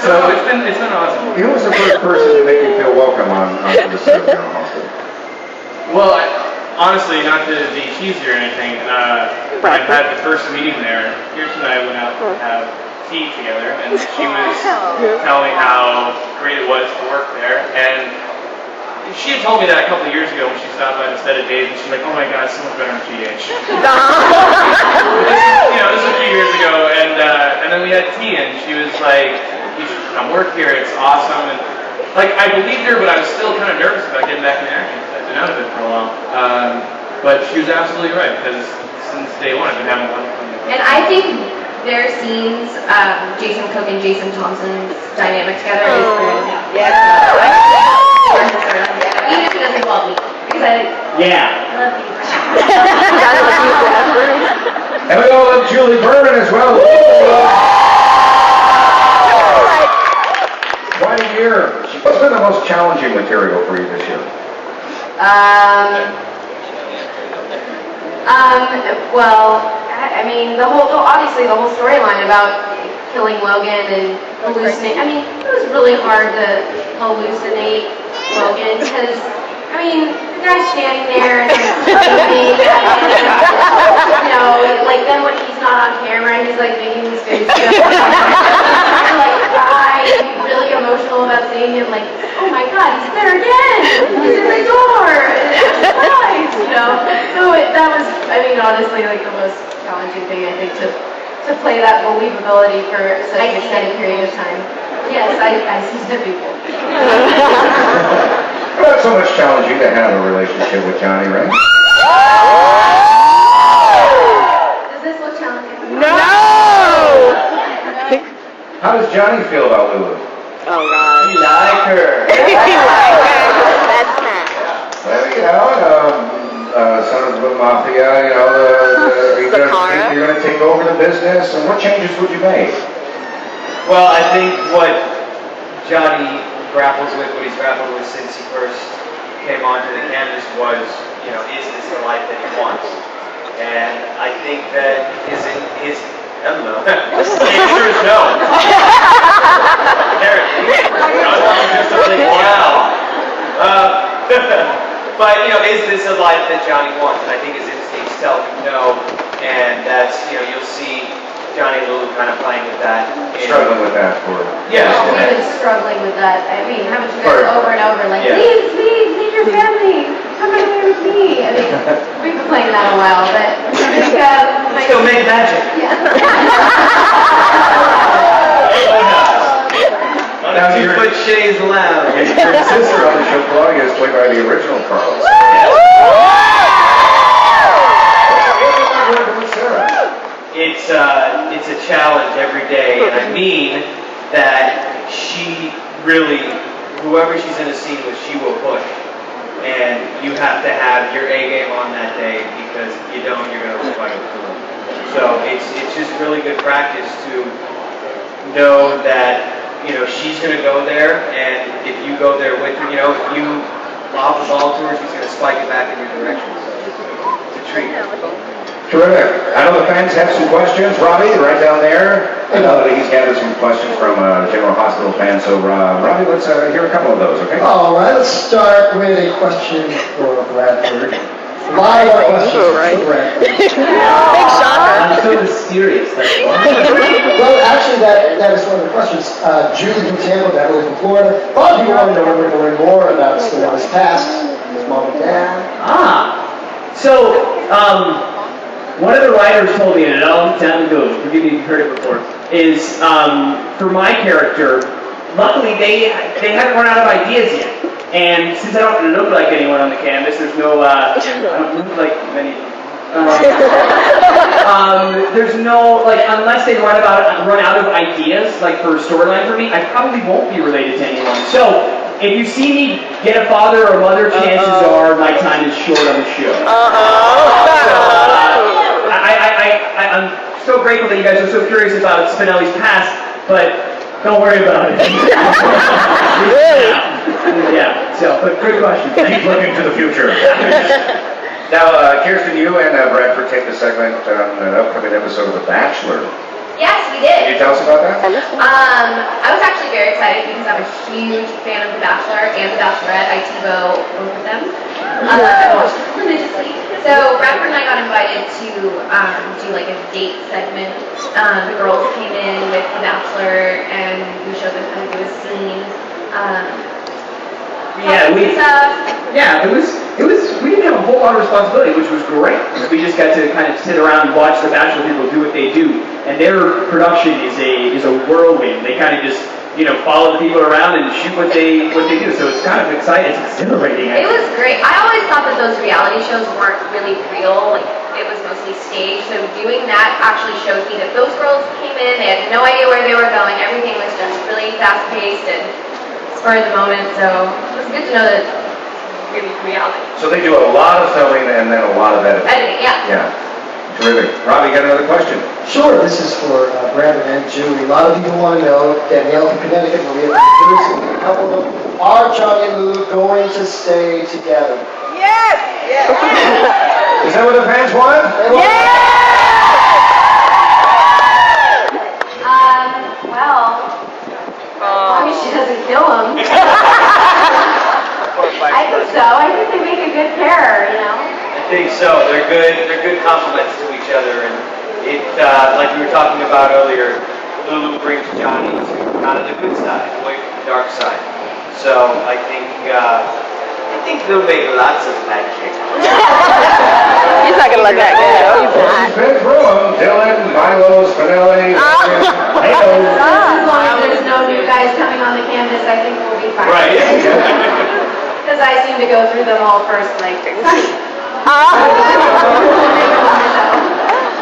So it's been awesome. Who was the first person to make you feel welcome on the set of General Hospital? Well, honestly, not to be cheesy or anything, I had the first meeting there. Kirsten and I went out to have tea together, and she was telling me how great it was to work there. And she had told me that a couple of years ago when she stopped by the set of days, and she's like, "Oh my God, it's so much better on GH." This is a few years ago, and then we had tea, and she was like, "You should come work here. It's awesome." And like, I believed her, but I was still kind of nervous about getting back in action. I've been out of it for a while, but she was absolutely right, because since day one, I've been having a lot of fun. And I think their scenes, Jason Cook and Jason Thompson's dynamic together is brilliant. Even if it doesn't involve me. Because I love you. And we all love Julie Berman as well. Quite a year. What's been the most challenging material for you this year? Well, I mean, obviously the whole storyline about killing Logan and hallucinating. I mean, it was really hard to hallucinate Logan because, I mean, the guy's standing there and moving, like then when he's not on camera, he's like making this face. I'm like, I'm really emotional about seeing him. Like, oh my God, he's there again. He's in the door. Nice, So that was, I mean, honestly, like the most challenging thing I think to play that believability for such an extended period of time. Yes, I see some people. Not so much challenging to have a relationship with Johnny, right? Does this look challenging? No! How does Johnny feel about Lulu? Oh God. You like her. That's not. Well, son of the mafia, you're going to take over the business, and what changes would you make? Well, I think what Johnny grapples with, what he's grappled with since he first came onto the canvas was, is this the life that he wants? And I think that I don't know. The answer is no. Apparently. John wants to do something wow. But, is this a life that Johnny wants? And I think his instincts tell him no. And that's, you'll see Johnny and Lulu kind of playing with that. Struggling with that for... Yeah. We've been struggling with that. I mean, haven't you guys over and over, like, leave your family. Come over here with me. I mean, we've been playing that a while, but I think, let's go make magic. Yeah. Now, 2 foot shades allowed. Your sister on the show, Claudia, is played by the original Carlos. It's a challenge every day, and I mean that she really, whoever she's in a scene with, she will push. And you have to have your A game on that day, because if you don't, you're going to fight. So it's just really good practice to know that she's going to go there, and if you go there with her, if you lob the ball to her, she's going to spike it back in your direction. So it's a treat. Terrific. I know the fans have some questions. Robbie, right down there. I know that he's gathered some questions from General Hospital fans. So, Robbie, let's hear a couple of those, okay? All right, let's start with a question for Bradford. Live questions for Bradford. Big shocker. I'm so mysterious. Well, actually, that is one of the questions. Julie from Tampa, Beverly from Florida. A lot of people want to learn more about Stella's past, his mom and dad. So, one of the writers told me, and a long time ago, forgive me if you've heard it before, is for my character, luckily they haven't run out of ideas yet. And since I don't look like anyone on the canvas, there's no, I don't look like many. There's no, unless they run out of ideas, for a storyline for me, I probably won't be related to anyone. So, if you see me get a father or mother, chances are my time is short on the show. I'm so grateful that you guys are so curious about Spinelli's past, but don't worry about it. Really? But good question. Keep looking to the future. Now, Kirsten, you and Bradford take the segment on an upcoming episode of The Bachelor. Yes, we Can you did. tell us about that? I was actually very excited because I'm a huge fan of The Bachelor and The Bachelorette. I TiVo both of them. I watched them religiously. So Bradford and I got invited to do like a date segment. The girls came in with The Bachelor and we showed them how to do a scene. Yeah, we didn't have a whole lot of responsibility, which was great. We just got to kind of sit around and watch the Bachelor people do what they do, and their production is a whirlwind. They kind of just follow the people around and shoot what they do. So it's kind of exciting. It's exhilarating. It was great. I always thought that those reality shows weren't really real. Like it was mostly staged. So doing that actually showed me that those girls came in. They had no idea where they were going. Everything was just really fast paced and spur of the moment. So it was good to know that it's really reality. So they do a lot of filming and then a lot of editing. Editing, yeah. Yeah. Terrific. Robbie, got another question? Sure, this is for Brandon and Julie. A lot of people want to know, Danielle from Connecticut, Maria from New Jersey, a couple of them, are Johnny and Lulu going to stay together? Yes! Yes! Is that what the fans want? Well, as long as she doesn't kill him. I think so. I think they make a good pair, I think so. They're good complements to each other, and it like we were talking about earlier, Lulu brings Johnny to kind of the good side, away from the dark side. So I think they'll make lots of magic. He's not gonna let that go. He's not. He's been through them. Dylan, Milo, Spinelli, Halo. as long as there's no new guys coming on the canvas, I think we'll be fine. Right. Because I seem to go through them all first, like, Oh.